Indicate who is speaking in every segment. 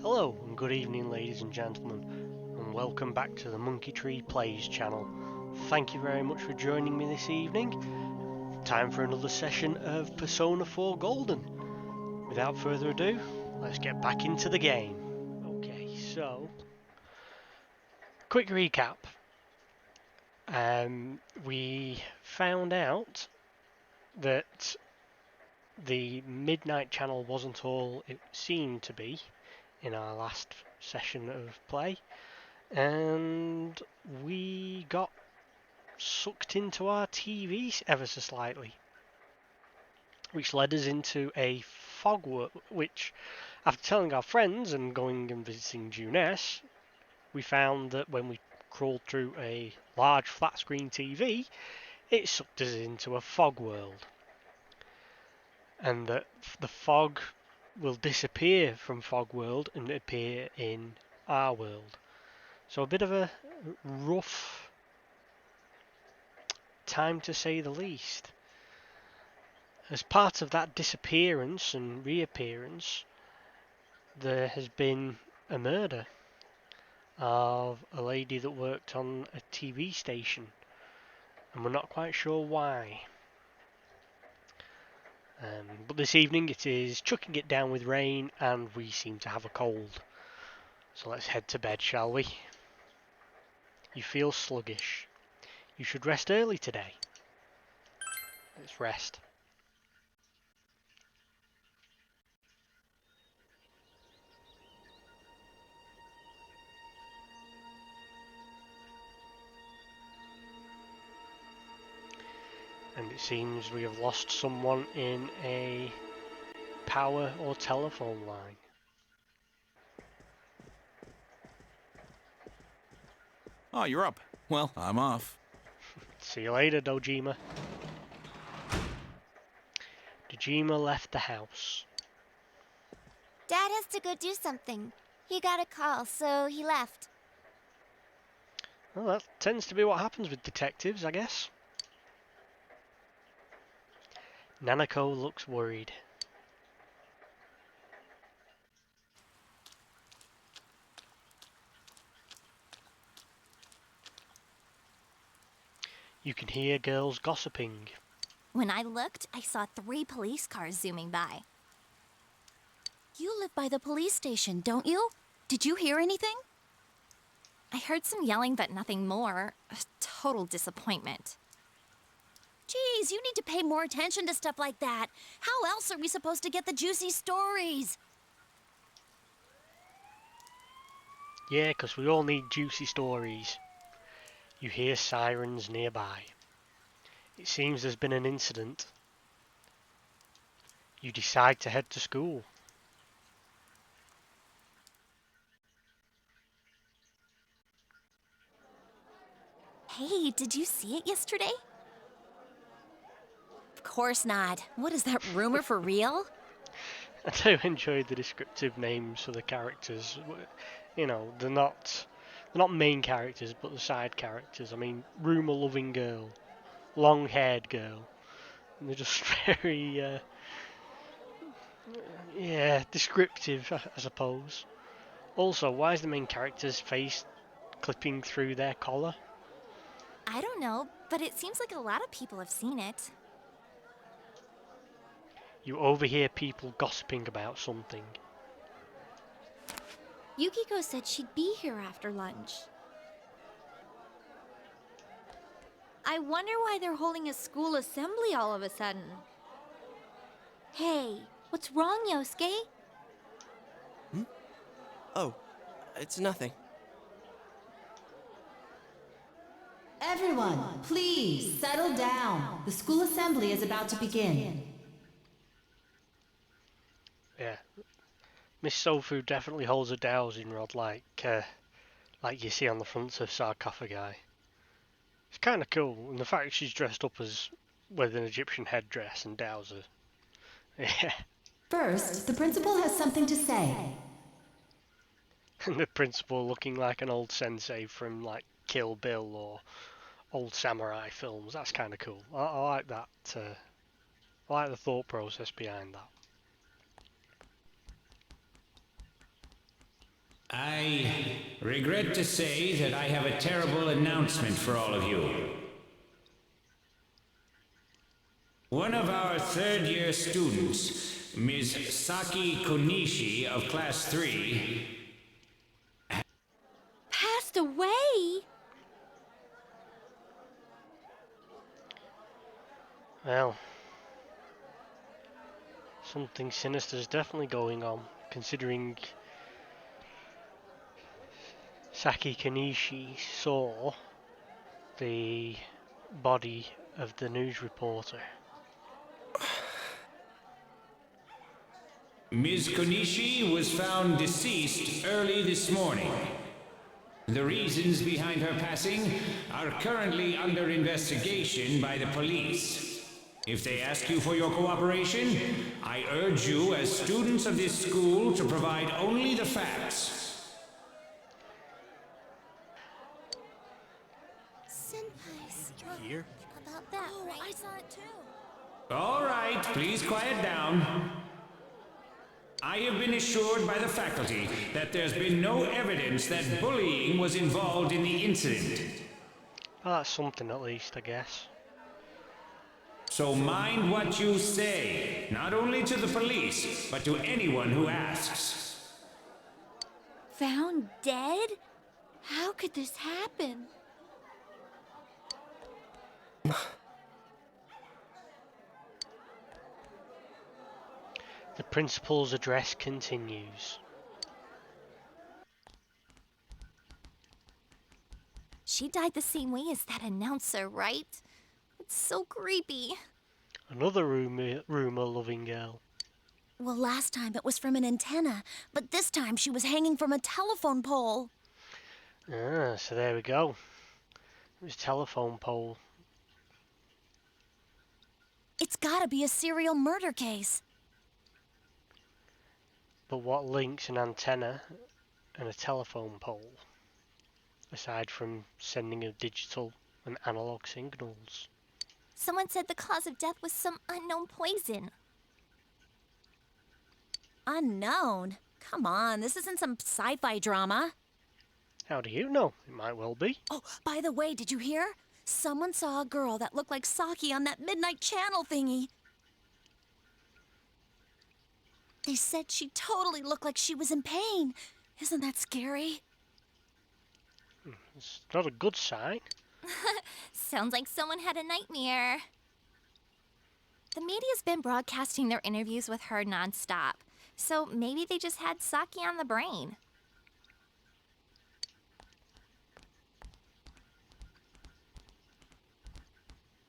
Speaker 1: Hello and good evening ladies and gentlemen, and welcome back to the MonkeyTree Plays channel. Thank you very much for joining me this evening. Time for another session of Persona4Golden. Without further ado, let's get back into the game. Okay, so quick recap. We found out that the midnight channel wasn't all it seemed to be in our last session of play, and we got sucked into our TV ever so slightly, which led us into a fog world, which, after telling our friends and going and visiting Juness, we found that when we crawled through a large flat screen TV, it sucked us into a fog world, and that the fog will disappear from Fog World and appear in our world. So a bit of a rough time, to say the least. As part of that disappearance and reappearance, there has been a murder of a lady that worked on a TV station, and we're not quite sure why. But this evening it is chucking it down with rain, and we seem to have a cold. So let's head to bed, shall we? You feel sluggish. You should rest early today. Let's rest. And it seems we have lost someone in a power or telephone line.
Speaker 2: Oh, you're up. Well, I'm off.
Speaker 1: See you later, Dojima. Dojima left the house.
Speaker 3: Dad has to go do something. He got a call, so he left.
Speaker 1: Well, that tends to be what happens with detectives, I guess. Nanako looks worried. You can hear girls gossiping.
Speaker 3: When I looked, I saw 3 police cars zooming by. You live by the police station, don't you? Did you hear anything? I heard some yelling, but nothing more. A total disappointment. Geez, you need to pay more attention to stuff like that. How else are we supposed to get the juicy stories?
Speaker 1: Yeah, 'cause we all need juicy stories. You hear sirens nearby. It seems there's been an incident. You decide to head to school.
Speaker 3: Hey, did you see it yesterday? Of course not. What is that rumor for real?
Speaker 1: I do enjoy the descriptive names for the characters. You know, they're not main characters, but the side characters. I mean, rumour-loving girl, long-haired girl. And they're just very, yeah, descriptive, I suppose. Also, why is the main character's face clipping through their collar?
Speaker 3: I don't know, but it seems like a lot of people have seen it.
Speaker 1: You overhear people gossiping about something.
Speaker 3: Yukiko said she'd be here after lunch. I wonder why they're holding a school assembly all of a sudden. Hey, what's wrong, Yosuke?
Speaker 4: Oh, it's nothing.
Speaker 5: Everyone, please settle down. The school assembly is about to begin.
Speaker 1: Yeah. Miss Sofu definitely holds a dowsing rod like you see on the fronts of sarcophagi. It's kind of cool, and the fact she's dressed up as with an Egyptian headdress and dowser. Yeah.
Speaker 5: First, the principal has something to say.
Speaker 1: And the principal looking like an old sensei from like Kill Bill or old samurai films. That's kind of cool. I like that. I like the thought process behind that.
Speaker 6: I regret to say that I have a terrible announcement for all of you. One of our third-year students, Ms. Saki Konishi of Class 3,
Speaker 3: Passed away?
Speaker 1: Well, something sinister is definitely going on, considering Saki Kanishi saw the body of the news reporter.
Speaker 6: Ms. Konishi was found deceased early this morning. The reasons behind her passing are currently under investigation by the police. If they ask you for your cooperation, I urge you as students of this school to provide only the facts.
Speaker 3: Senpai's
Speaker 2: Here?
Speaker 3: about that, right? I saw it too.
Speaker 6: All right, please quiet down. I have been assured by the faculty that there's been no evidence that bullying was involved in the incident.
Speaker 1: Well, that's something at least, I guess.
Speaker 6: So mind what you say, not only to the police, but to anyone who asks.
Speaker 3: Found dead? How could this happen?
Speaker 1: The principal's address continues.
Speaker 3: She died the same way as that announcer, right? It's so creepy.
Speaker 1: Another rumor-loving girl.
Speaker 3: Well, last time it was from an antenna, but this time she was hanging from a telephone pole.
Speaker 1: Ah, so there we go. It was a telephone pole.
Speaker 3: It's gotta be a serial murder case.
Speaker 1: But what links an antenna and a telephone pole, aside from sending of digital and analog signals?
Speaker 3: Someone said the cause of death was some unknown poison. Unknown? Come on, this isn't some sci-fi drama.
Speaker 1: How do you know? It might well be.
Speaker 3: Oh, by the way, did you hear? Someone saw a girl that looked like Saki on that midnight channel thingy. They said she totally looked like she was in pain. Isn't that scary?
Speaker 1: It's not a good sign.
Speaker 3: Sounds like someone had a nightmare. The media's been broadcasting their interviews with her nonstop, so maybe they just had Saki on the brain.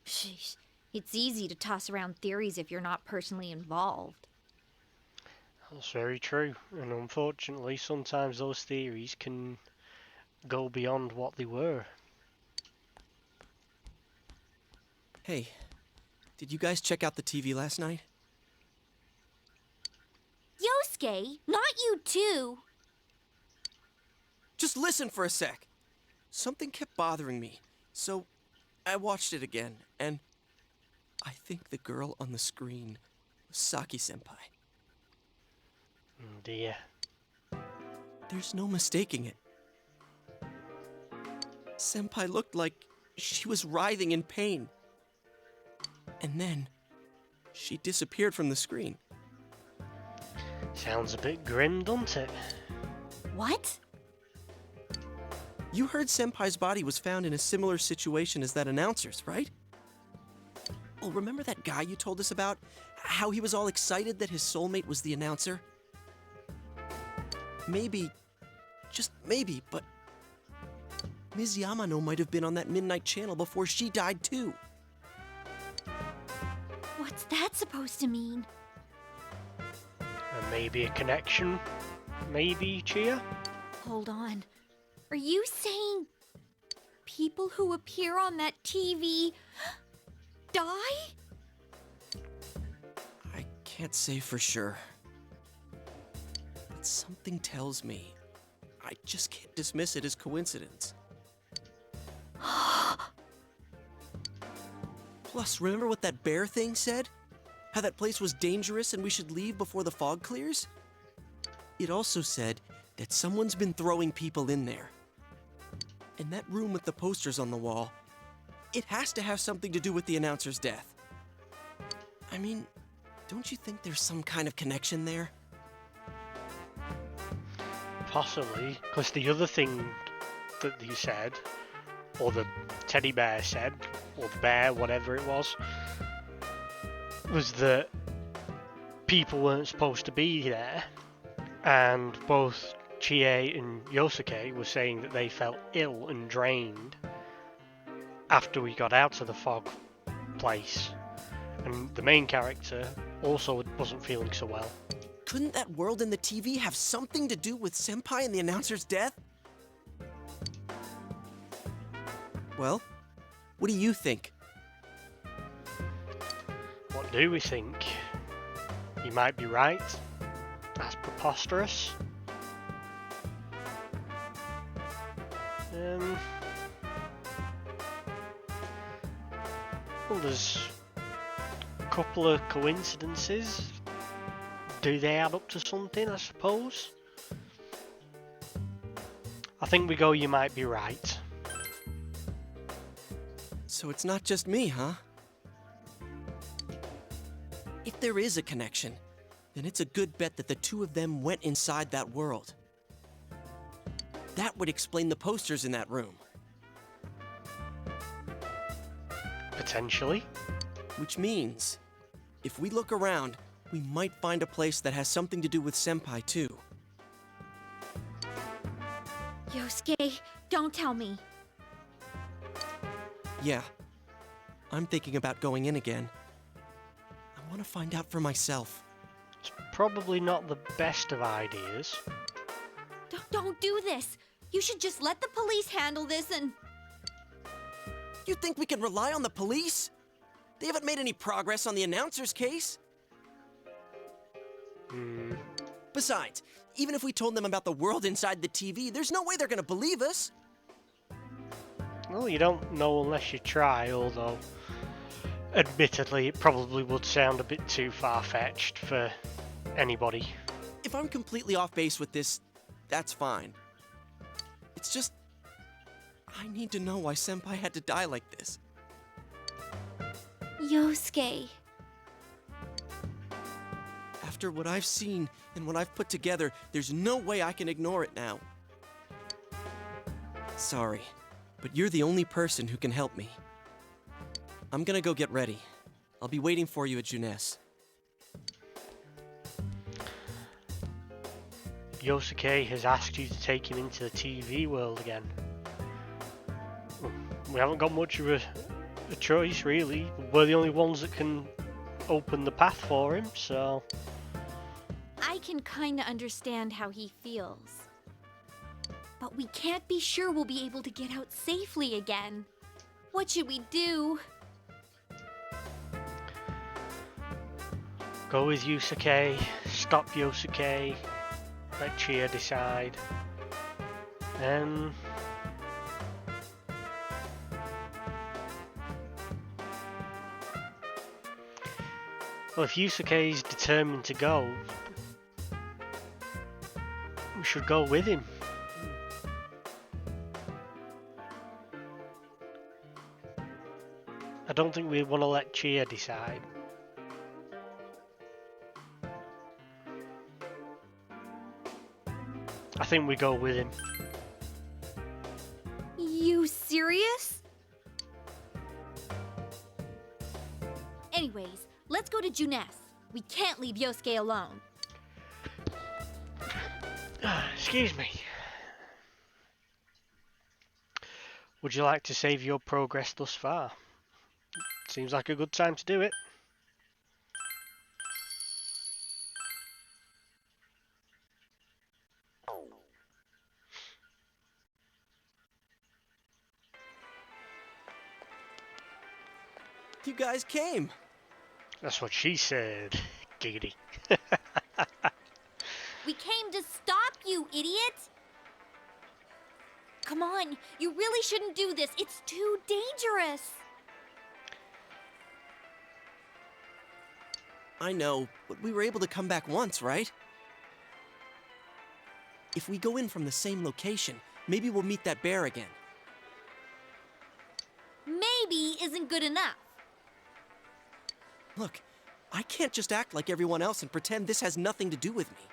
Speaker 7: Sheesh. It's easy to toss around theories if you're not personally involved.
Speaker 1: That's very true. And unfortunately, sometimes those theories can go beyond what they were.
Speaker 4: Hey, did you guys check out the TV last night?
Speaker 3: Yosuke, not you too.
Speaker 4: Just listen for a sec. Something kept bothering me, so I watched it again, and I think the girl on the screen was Saki-senpai.
Speaker 1: Dear.
Speaker 4: There's no mistaking it. Senpai looked like she was writhing in pain. And then, she disappeared from the screen.
Speaker 1: Sounds a bit grim, doesn't it?
Speaker 3: What?
Speaker 4: You heard Senpai's body was found in a similar situation as that announcer's, right? Oh, remember that guy you told us about? How he was all excited that his soulmate was the announcer? Maybe, just maybe, but Ms. Yamano might have been on that midnight channel before she died too.
Speaker 3: What's that supposed to mean?
Speaker 1: And maybe a connection? Maybe, Chia?
Speaker 7: Hold on. Are you saying people who appear on that TV die?
Speaker 4: I can't say for sure. But something tells me I just can't dismiss it as coincidence. Plus, remember what that bear thing said? How that place was dangerous and we should leave before the fog clears? It also said that someone's been throwing people in there. And that room with the posters on the wall, it has to have something to do with the announcer's death. I mean, don't you think there's some kind of connection there?
Speaker 1: Possibly, because the other thing that you said, or the teddy bear said, or the bear, whatever it was that people weren't supposed to be there, and both Chie and Yosuke were saying that they felt ill and drained after we got out of the fog place, and the main character also wasn't feeling so well.
Speaker 4: Couldn't that world in the TV have something to do with Senpai and the announcer's death? Well, what do you think?
Speaker 1: What do we think? You might be right. That's preposterous. Well, there's a couple of coincidences. Do they add up to something, I suppose? I think we go, you might be right.
Speaker 4: So it's not just me, huh? If there is a connection, then it's a good bet that the two of them went inside that world. That would explain the posters in that room.
Speaker 1: Potentially.
Speaker 4: Which means, if we look around, we might find a place that has something to do with Senpai, too.
Speaker 7: Yosuke, don't tell me.
Speaker 4: Yeah, I'm thinking about going in again. I want to find out for myself.
Speaker 1: It's probably not the best of ideas.
Speaker 7: Don't do this. You should just let the police handle this and...
Speaker 4: You think we can rely on the police? They haven't made any progress on the announcer's case. Besides, even if we told them about the world inside the TV, there's no way they're gonna believe us.
Speaker 1: Well, you don't know unless you try, although admittedly it probably would sound a bit too far-fetched for anybody.
Speaker 4: If I'm completely off base with this, that's fine. It's just, I need to know why Senpai had to die like this.
Speaker 7: Yosuke.
Speaker 4: After what I've seen and what I've put together, there's no way I can ignore it now. Sorry, but you're the only person who can help me. I'm gonna go get ready. I'll be waiting for you at Junes.
Speaker 1: Yosuke has asked you to take him into the TV world again. We haven't got much of a choice, really. We're the only ones that can open the path for him, so...
Speaker 7: I can kinda understand how he feels. But we can't be sure we'll be able to get out safely again. What should we do?
Speaker 1: Go with Yusuke, stop Yosuke, let Chia decide. Well, if Yusuke's determined to go, we should go with him. I don't think we want to let Chia decide. I think we go with him.
Speaker 7: You serious? Anyways, let's go to Junes. We can't leave Yosuke alone.
Speaker 1: Excuse me. Would you like to save your progress thus far? Seems like a good time to do it.
Speaker 4: You guys came.
Speaker 1: That's what she said. Giggity.
Speaker 7: We came to stop you, idiot! Come on, you really shouldn't do this. It's too dangerous.
Speaker 4: I know, but we were able to come back once, right? If we go in from the same location, maybe we'll meet that bear again.
Speaker 7: Maybe isn't good enough.
Speaker 4: Look, I can't just act like everyone else and pretend this has nothing to do with me.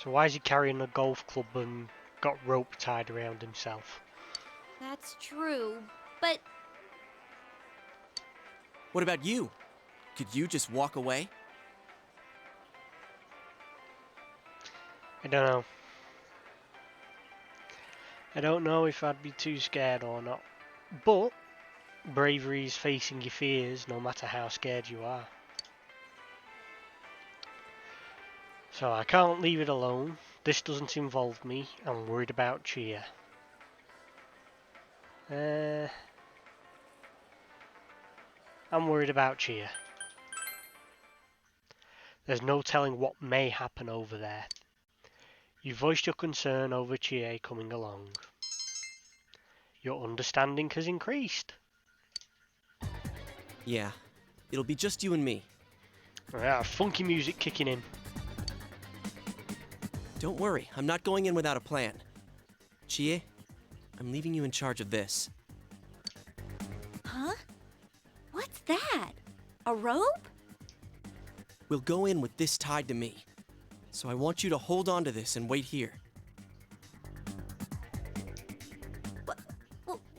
Speaker 1: So why is he carrying a golf club and got rope tied around himself?
Speaker 7: That's true, but
Speaker 4: What about you? Could you just walk away?
Speaker 1: I don't know. I don't know if I'd be too scared or not. But bravery is facing your fears no matter how scared you are. So I can't leave it alone. This doesn't involve me. I'm worried about Chia. I'm worried about Chia. There's no telling what may happen over there. You voiced your concern over Chia coming along. Your understanding has increased.
Speaker 4: Yeah, it'll be just you and me.
Speaker 1: Funky music kicking in.
Speaker 4: Don't worry, I'm not going in without a plan. Chie, I'm leaving you in charge of this.
Speaker 7: huh? What's that? A rope?
Speaker 4: We'll go in with this tied to me. So I want you to hold on to this and wait here.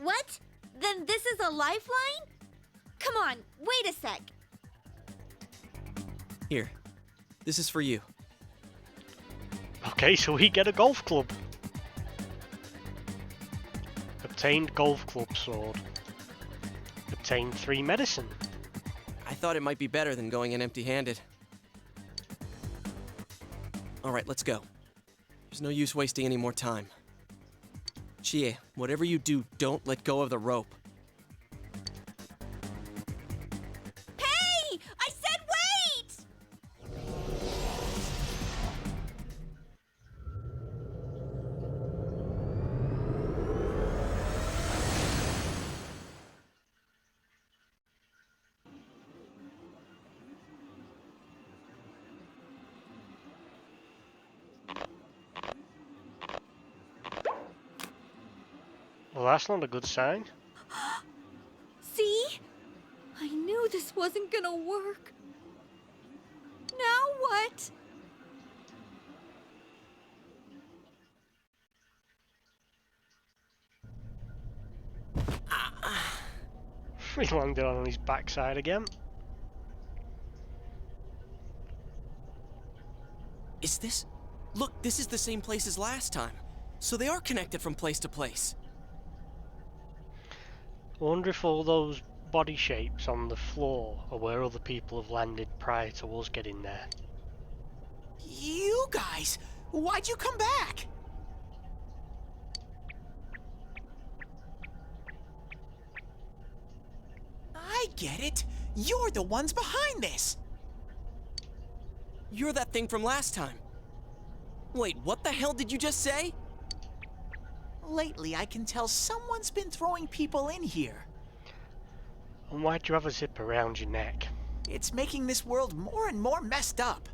Speaker 7: What? Then this is a lifeline? Come on, wait a sec.
Speaker 4: Here, this is for you.
Speaker 1: Okay, so we get a golf club. Obtained golf club sword. Obtained 3 medicine.
Speaker 4: I thought it might be better than going in empty-handed. All right, let's go. There's no use wasting any more time. Chie, whatever you do, don't let go of the rope.
Speaker 7: Hey! I said wait!
Speaker 1: Well, that's not a good sign.
Speaker 7: See? I knew this wasn't gonna work. Now what?
Speaker 1: He landed on his backside again.
Speaker 4: Is this... Look, this is the same place as last time. So they are connected from place to place.
Speaker 1: I wonder if all those body shapes on the floor are where other people have landed prior to us getting there.
Speaker 2: You guys, why'd you come back? I get it. You're the ones behind this.
Speaker 4: You're that thing from last time. Wait, what the hell did you just say?
Speaker 2: Lately, I can tell someone's been throwing people in here.
Speaker 1: And why'd you have a zip around your neck?
Speaker 2: It's making this world more and more messed up.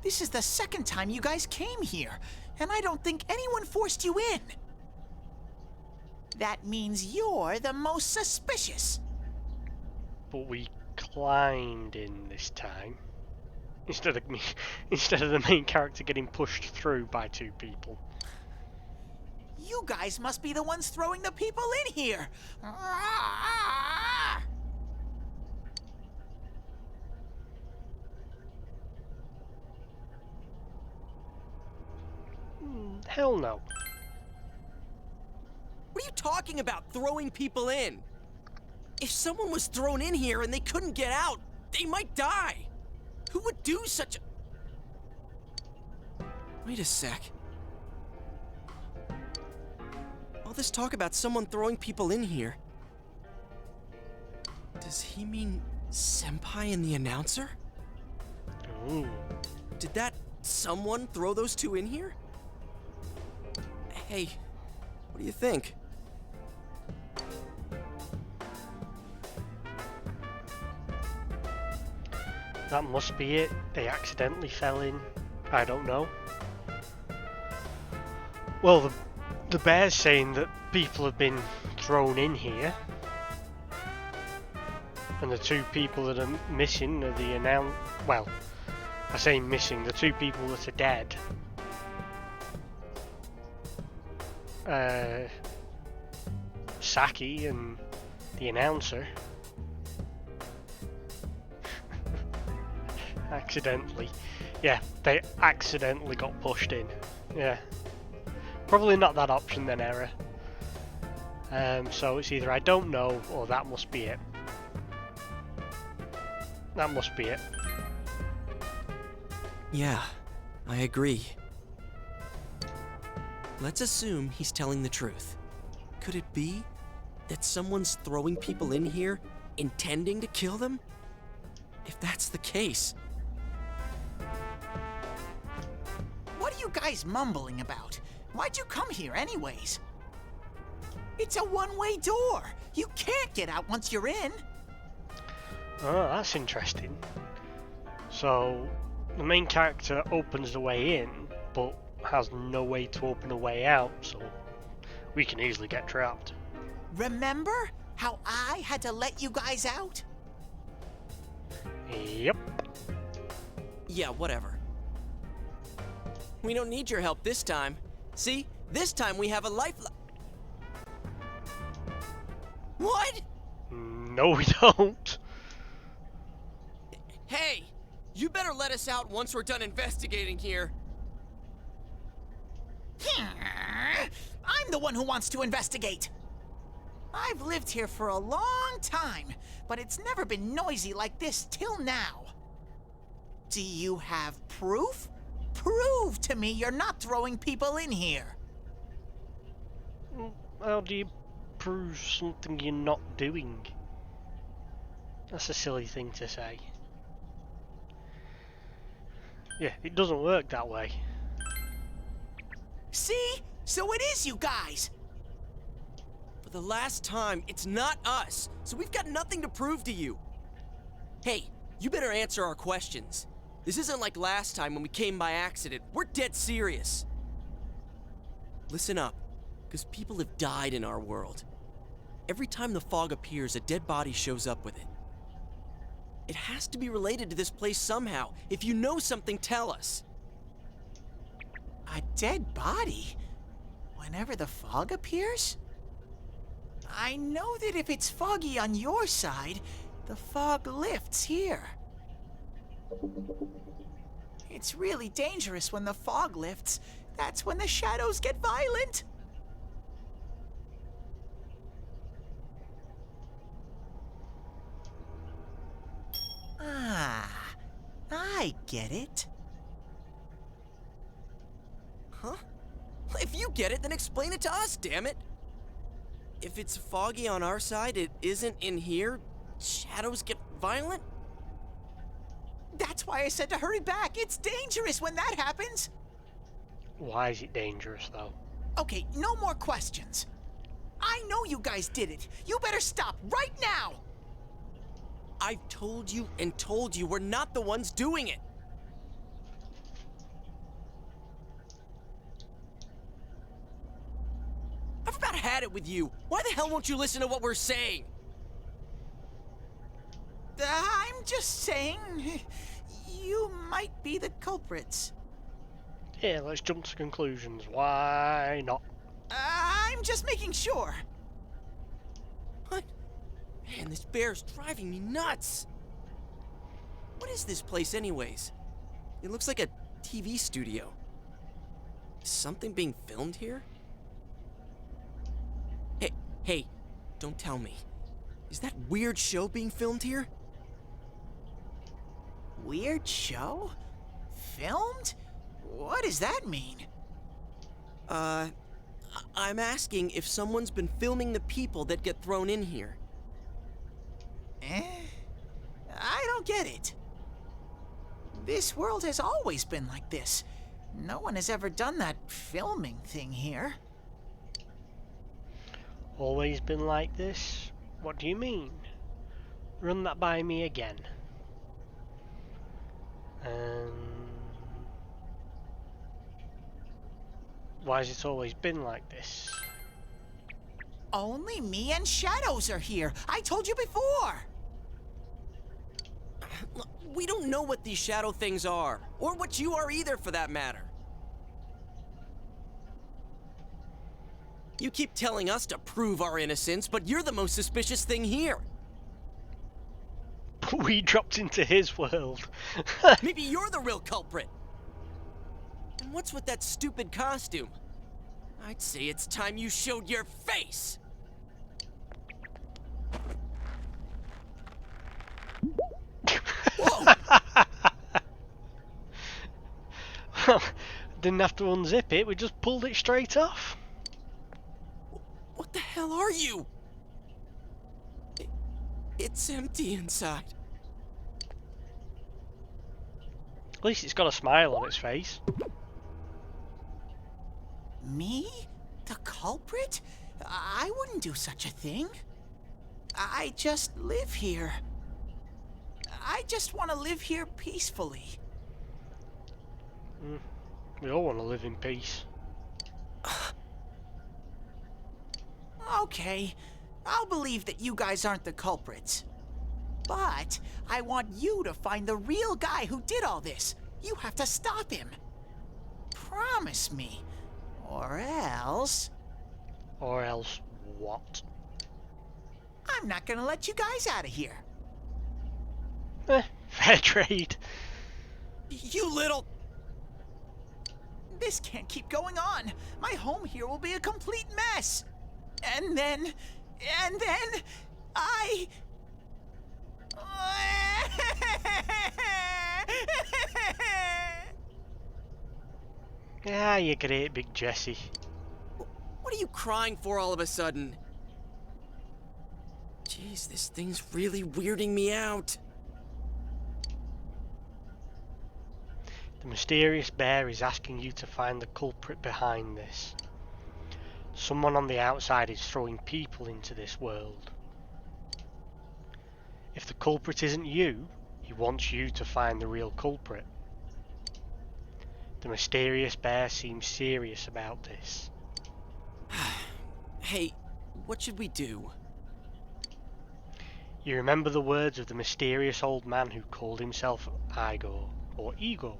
Speaker 2: This is the second time you guys came here, and I don't think anyone forced you in. That means you're the most suspicious.
Speaker 1: But we climbed in this time. Instead of the main character getting pushed through by 2 people.
Speaker 2: You guys must be the ones throwing the people in here.
Speaker 1: Hell no.
Speaker 4: What are you talking about, throwing people in? If someone was thrown in here and they couldn't get out, they might die. Who would do such a... Wait a sec. All this talk about someone throwing people in here. Does he mean Senpai and the announcer?
Speaker 1: Ooh.
Speaker 4: Did that someone throw those 2 in here? Hey, what do you think?
Speaker 1: That must be it. They accidentally fell in. I don't know. Well, the bear's saying that people have been thrown in here. And the two people that are missing are the well, I say missing, the two people that are dead. Saki and the announcer. Accidentally. Yeah, they accidentally got pushed in. Yeah. Probably not that option then, Error. So it's either I don't know or that must be it. That must be it.
Speaker 4: Yeah, I agree. Let's assume he's telling the truth. Could it be that someone's throwing people in here intending to kill them? If that's the case...
Speaker 2: What are you guys mumbling about? Why'd you come here anyways? It's a one-way door. You can't get out once you're in.
Speaker 1: Oh, that's interesting. So, the main character opens the way in, but has no way to open a way out, so we can easily get trapped.
Speaker 2: Remember how I had to let you guys out?
Speaker 1: Yep.
Speaker 4: Yeah, whatever. We don't need your help this time. See? This time we have a lifeline. What?
Speaker 1: No, we don't.
Speaker 4: Hey! You better let us out once we're done investigating here.
Speaker 2: I'm the one who wants to investigate. I've lived here for a long time, but it's never been noisy like this till now. Do you have proof? Prove to me you're not throwing people in here.
Speaker 1: How do you prove something you're not doing? That's a silly thing to say. Yeah, it doesn't work that way.
Speaker 2: See? So it is you guys.
Speaker 4: For the last time, it's not us, so we've got nothing to prove to you. Hey, you better answer our questions. This isn't like last time when we came by accident. We're dead serious. Listen up, because people have died in our world. Every time the fog appears, a dead body shows up with it. It has to be related to this place somehow. If you know something, tell us.
Speaker 2: A dead body? Whenever the fog appears? I know that if it's foggy on your side, the fog lifts here. It's really dangerous when the fog lifts. That's when the shadows get violent. Ah, I get it.
Speaker 4: Huh? If you get it, then explain it to us, damn it! If it's foggy on our side, it isn't in here? Shadows get violent?
Speaker 2: That's why I said to hurry back. It's dangerous when that happens.
Speaker 1: Why is it dangerous, though?
Speaker 2: Okay, no more questions. I know you guys did it. You better stop right now.
Speaker 4: I've told you and told you we're not the ones doing it. I've about had it with you. Why the hell won't you listen to what we're saying?
Speaker 2: I'm just saying, you might be the culprits.
Speaker 1: Yeah, let's jump to conclusions. Why not?
Speaker 2: I'm just making sure.
Speaker 4: What? Man, this bear's driving me nuts. What is this place anyways? It looks like a TV studio. Is something being filmed here? Hey, don't tell me. Is that weird show being filmed here?
Speaker 2: Weird show? Filmed? What does that mean?
Speaker 4: I'm asking if someone's been filming the people that get thrown in here.
Speaker 2: I don't get it. This world has always been like this. No one has ever done that filming thing here.
Speaker 1: Always been like this? What do you mean? Run that by me again. why has it always been like this?
Speaker 2: Only me and Shadows are here. I told you before.
Speaker 4: Look, we don't know what these shadow things are, or what you are either, for that matter. You keep telling us to prove our innocence, but you're the most suspicious thing here.
Speaker 1: We dropped into his world.
Speaker 4: Maybe you're the real culprit. And what's with that stupid costume? I'd say it's time you showed your face. Whoa!
Speaker 1: Well, didn't have to unzip it, we just pulled it straight off.
Speaker 4: What the hell are you? It's empty inside.
Speaker 1: At least it's got a smile on its face.
Speaker 2: Me? The culprit? I wouldn't do such a thing. I just live here. I just want to live here peacefully.
Speaker 1: We all want to live in peace.
Speaker 2: Okay, I'll believe that you guys aren't the culprits. But I want you to find the real guy who did all this. You have to stop him. Promise me. Or else...
Speaker 1: Or else what?
Speaker 2: I'm not gonna let you guys out of here.
Speaker 1: Fair trade.
Speaker 4: You little...
Speaker 2: This can't keep going on. My home here will be a complete mess. And then I...
Speaker 1: Ah, you great big Jesse.
Speaker 4: What are you crying for all of a sudden? Jeez, this thing's really weirding me out.
Speaker 1: The mysterious bear is asking you to find the culprit behind this. Someone on the outside is throwing people into this world. If the culprit isn't you, he wants you to find the real culprit. The mysterious bear seems serious about this.
Speaker 4: Hey, what should we do?
Speaker 1: You remember the words of the mysterious old man who called himself Igor, or Ego.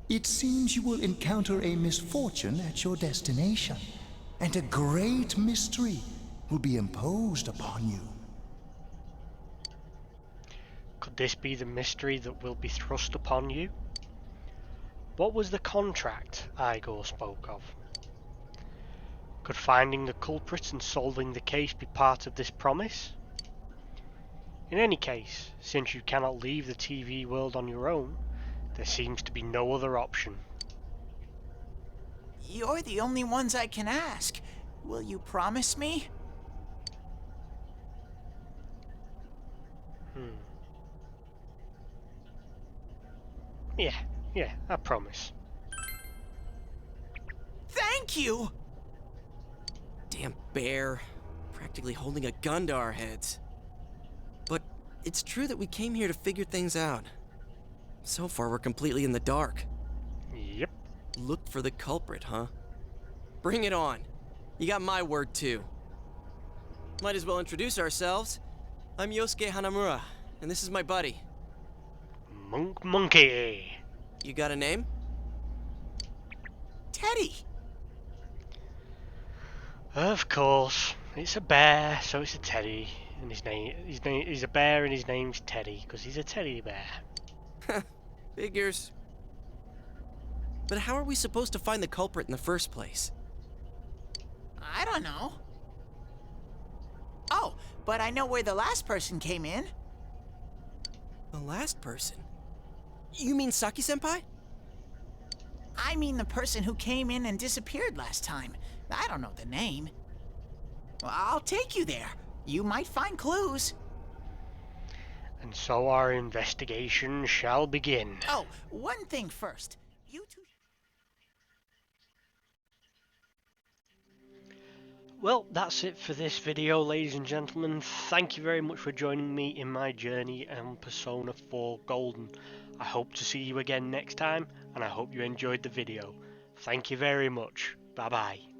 Speaker 8: It seems you will encounter a misfortune at your destination, and a great mystery will be imposed upon you.
Speaker 1: Could this be the mystery that will be thrust upon you? What was the contract Igor spoke of? Could finding the culprit and solving the case be part of this promise? In any case, since you cannot leave the TV world on your own, there seems to be no other option.
Speaker 2: You're the only ones I can ask. Will you promise me?
Speaker 1: Yeah, I promise.
Speaker 2: Thank you!
Speaker 4: Damn bear. Practically holding a gun to our heads. But it's true that we came here to figure things out. So far, we're completely in the dark.
Speaker 1: Yep.
Speaker 4: Look for the culprit, huh? Bring it on. You got my word, too. Might as well introduce ourselves. I'm Yosuke Hanamura, and this is my buddy.
Speaker 1: Monkey.
Speaker 4: You got a name?
Speaker 2: Teddy!
Speaker 1: Of course. It's a bear, so it's a teddy. And he's a bear and his name's Teddy, because he's a teddy bear.
Speaker 4: Figures. But how are we supposed to find the culprit in the first place?
Speaker 2: I don't know. Oh, but I know where the last person came in.
Speaker 4: The last person? You mean Saki-senpai?
Speaker 2: I mean the person who came in and disappeared last time. I don't know the name. Well, I'll take you there. You might find clues.
Speaker 1: And so our investigation shall begin.
Speaker 2: Oh, one thing first. You two...
Speaker 1: Well, that's it for this video, ladies and gentlemen. Thank you very much for joining me in my journey on Persona 4 Golden. I hope to see you again next time, and I hope you enjoyed the video. Thank you very much. Bye bye.